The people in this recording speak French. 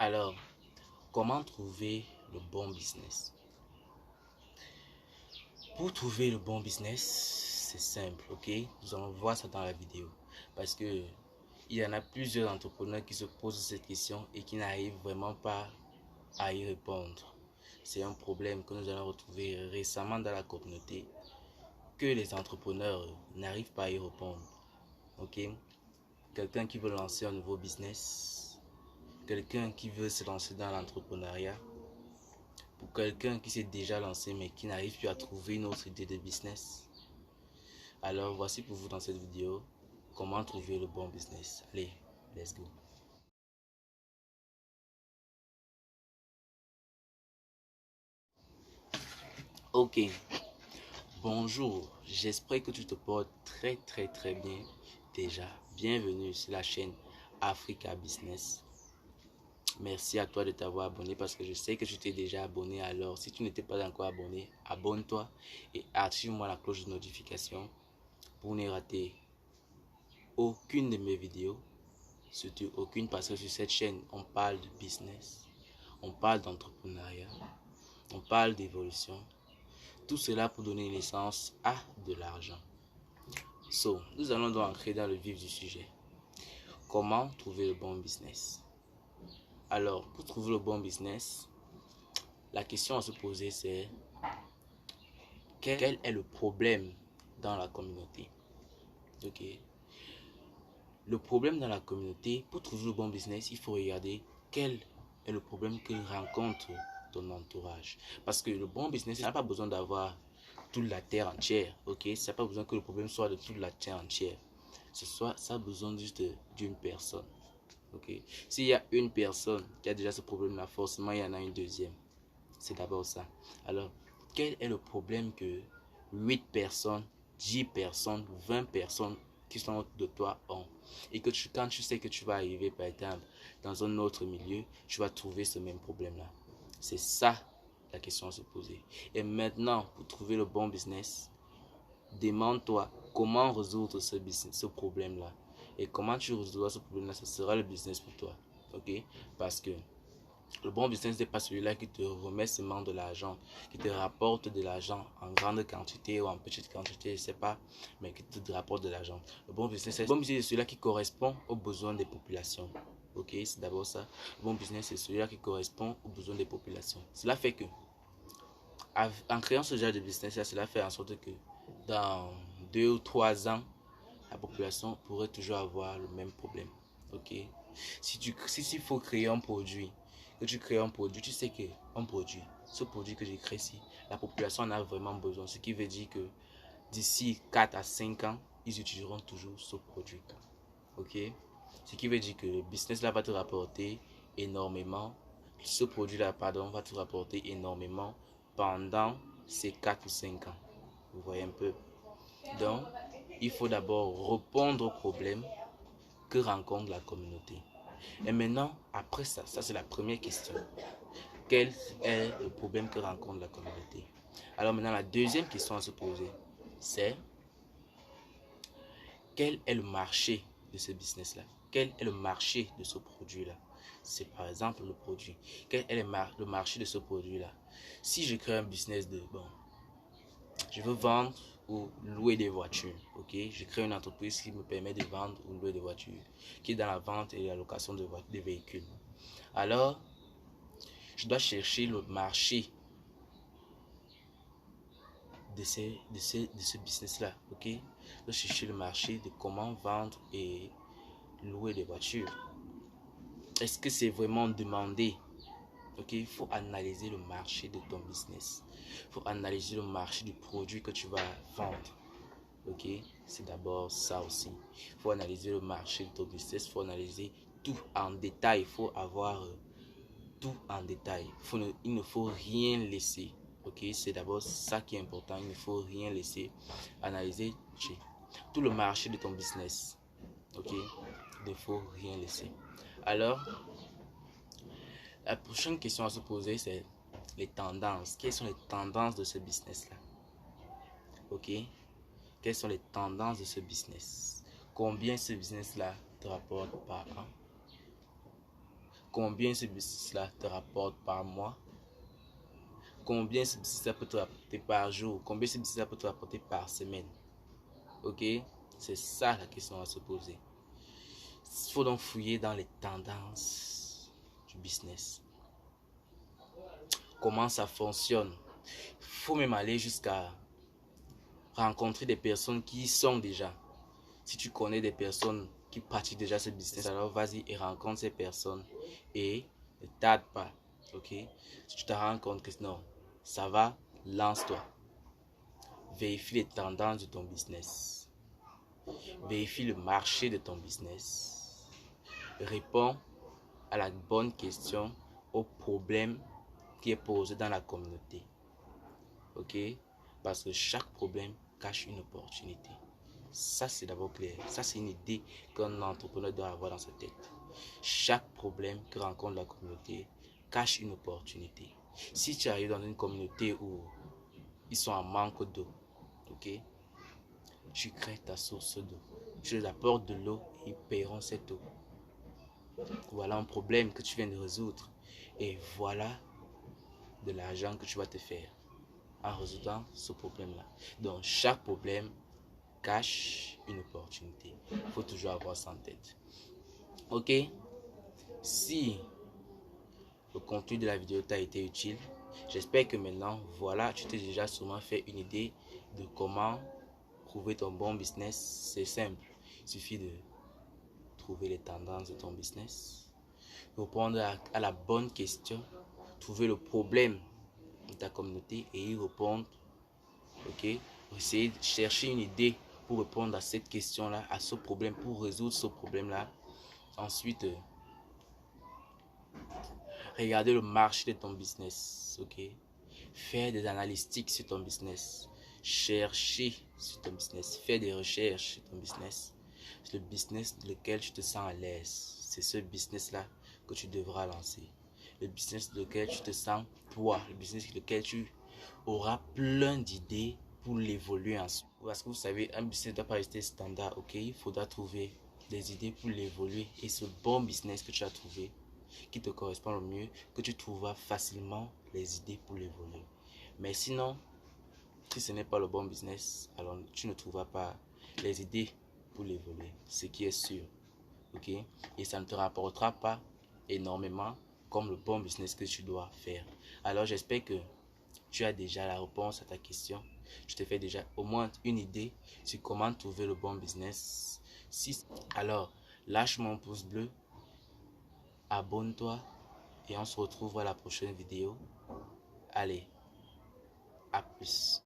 Alors, comment trouver le bon business? Pour trouver le bon business, c'est simple, ok? Nous allons voir ça dans la vidéo. Parce que il y en a plusieurs entrepreneurs qui se posent cette question et qui n'arrivent vraiment pas à y répondre. C'est un problème que nous allons retrouver récemment dans la communauté, que les entrepreneurs n'arrivent pas à y répondre, ok? Quelqu'un qui veut lancer un nouveau business, quelqu'un qui veut se lancer dans l'entrepreneuriat, pour quelqu'un qui s'est déjà lancé mais qui n'arrive plus à trouver une autre idée de business. Alors voici pour vous dans cette vidéo comment trouver le bon business. Allez, let's go. Ok, bonjour, j'espère que tu te portes très bien déjà. Bienvenue sur la chaîne Africa Business. Merci à toi de t'avoir abonné parce que je sais que tu t'es déjà abonné. Alors si tu n'étais pas encore abonné, abonne-toi et active-moi la cloche de notification pour ne rater aucune de mes vidéos. Surtout aucune, parce que sur cette chaîne on parle de business, on parle d'entrepreneuriat, on parle d'évolution, tout cela pour donner naissance à de l'argent. Nous allons donc entrer dans le vif du sujet. Comment trouver le bon business? Alors, pour trouver le bon business, la question à se poser c'est: quel est le problème dans la communauté? Ok. Le problème dans la communauté, pour trouver le bon business, il faut regarder quel est le problème que rencontre ton entourage. Parce que le bon business, il n'a pas besoin d'avoir toute la terre entière, ok? Ça n'a pas besoin que le problème soit de toute la terre entière. Ça a besoin juste d'une personne, ok? S'il y a une personne qui a déjà ce problème-là, forcément, il y en a une deuxième. C'est d'abord ça. Alors, quel est le problème que 8 personnes, 10 personnes, 20 personnes qui sont autour de toi ont? Et que quand tu sais que tu vas arriver, par exemple, dans un autre milieu, tu vas trouver ce même problème-là. C'est ça la question à se poser. Et maintenant, pour trouver le bon business, demande-toi comment résoudre ce problème-là. Et comment tu résoudras ce problème-là, ce sera le business pour toi. Ok? Parce que le bon business n'est pas celui-là qui te remet seulement de l'argent, qui te rapporte de l'argent en grande quantité ou en petite quantité, je ne sais pas, mais qui te rapporte de l'argent. Le bon business, c'est celui-là qui correspond aux besoins des populations. Ok, c'est d'abord ça. Le bon business, c'est celui-là qui correspond aux besoins des populations. Cela fait que, en créant ce genre de business, cela fait en sorte que dans 2 ou 3 ans, la population pourrait toujours avoir le même problème. Ok, s'il faut créer un produit, que tu crées un produit, tu sais que ce produit que j'ai créé ici, la population en a vraiment besoin. Ce qui veut dire que d'ici 4 à 5 ans, ils utiliseront toujours ce produit. Ok, ce qui veut dire que le business là va te rapporter énormément. Ce produit là, pardon, va te rapporter énormément pendant ces 4 ou 5 ans. Vous voyez un peu. Donc, il faut d'abord répondre aux problèmes que rencontre la communauté. Et maintenant, après ça c'est la première question. Quel est le problème que rencontre la communauté? Alors maintenant, la deuxième question à se poser, c'est: quel est le marché de ce business-là? Quel est le marché de ce produit-là? C'est par exemple le produit. Quel est le marché de ce produit-là? Si je crée un business de, bon, je veux vendre ou louer des voitures, ok? Je crée une entreprise qui me permet de vendre ou louer des voitures, qui est dans la vente et la location de véhicules. Alors, je dois chercher le marché de ce business-là, ok? Je dois chercher le marché de comment vendre et louer des voitures. Est-ce que c'est vraiment demandé? Ok, il faut analyser le marché de ton business. Il faut analyser le marché du produit que tu vas vendre. Ok, c'est d'abord ça aussi. Il faut analyser le marché de ton business. Il faut analyser tout en détail. Il faut avoir tout en détail. Il ne faut rien laisser. Ok, c'est d'abord ça qui est important. Il ne faut rien laisser. Analyser tout le marché de ton business. Ok, il ne faut rien laisser. Alors, la prochaine question à se poser, c'est les tendances. Quelles sont les tendances de ce business-là? Ok, quelles sont les tendances de ce business? Combien ce business-là te rapporte par an? combien ce business-là te rapporte par mois, combien ce business-là peut te rapporter par jour, combien ce business-là peut te rapporter par semaine. Ok? C'est ça la question à se poser. Il faut donc fouiller dans les tendances du business. Comment ça fonctionne. Il faut même aller jusqu'à rencontrer des personnes qui y sont déjà. Si tu connais des personnes qui pratiquent déjà ce business, alors vas-y et rencontre ces personnes et ne tarde pas. Ok? Si tu te rends compte que non, ça va, lance-toi. Vérifie les tendances de ton business. Vérifie le marché de ton business. Réponds à la bonne question, au problème qui est posé dans la communauté. Ok? Parce que chaque problème cache une opportunité. Ça, c'est d'abord clair. Ça, c'est une idée qu'un entrepreneur doit avoir dans sa tête. Chaque problème que rencontre la communauté cache une opportunité. Si tu arrives dans une communauté où ils sont en manque d'eau, ok, tu crées ta source d'eau. Tu leur apportes de l'eau et ils paieront cette eau. Voilà un problème que tu viens de résoudre. Et voilà de l'argent que tu vas te faire en résoudant ce problème-là. Donc, chaque problème cache une opportunité. Il faut toujours avoir ça en tête. Ok? Si le contenu de la vidéo t'a été utile, j'espère que maintenant, voilà, tu t'es déjà sûrement fait une idée de comment trouver ton bon business. C'est simple. Il suffit de trouver les tendances de ton business, répondre à la bonne question, trouver le problème de ta communauté et y répondre. Ok? Essayer de chercher une idée pour répondre à cette question-là, à ce problème, pour résoudre ce problème-là. Ensuite, regarder le marché de ton business. Ok? Faire des analytiques sur ton business. Chercher sur ton business. Faire des recherches sur ton business. C'est le business dans lequel tu te sens à l'aise. C'est ce business-là que tu devras lancer. Le business dans lequel tu te sens toi. Le business dans lequel tu auras plein d'idées pour l'évoluer ensuite. Parce que vous savez, un business ne doit pas rester standard. Ok, il faudra trouver des idées pour l'évoluer. Et ce bon business que tu as trouvé, qui te correspond le mieux, que tu trouveras facilement les idées pour l'évoluer. Mais sinon, si ce n'est pas le bon business, alors tu ne trouveras pas les idées pour l'évoluer, ce qui est sûr. Ok, et ça ne te rapportera pas énormément comme le bon business que tu dois faire. Alors j'espère que tu as déjà la réponse à ta question. Je te fais déjà au moins une idée sur comment trouver le bon business. Alors, lâche mon pouce bleu, abonne-toi et on se retrouve à la prochaine vidéo. Allez, à plus.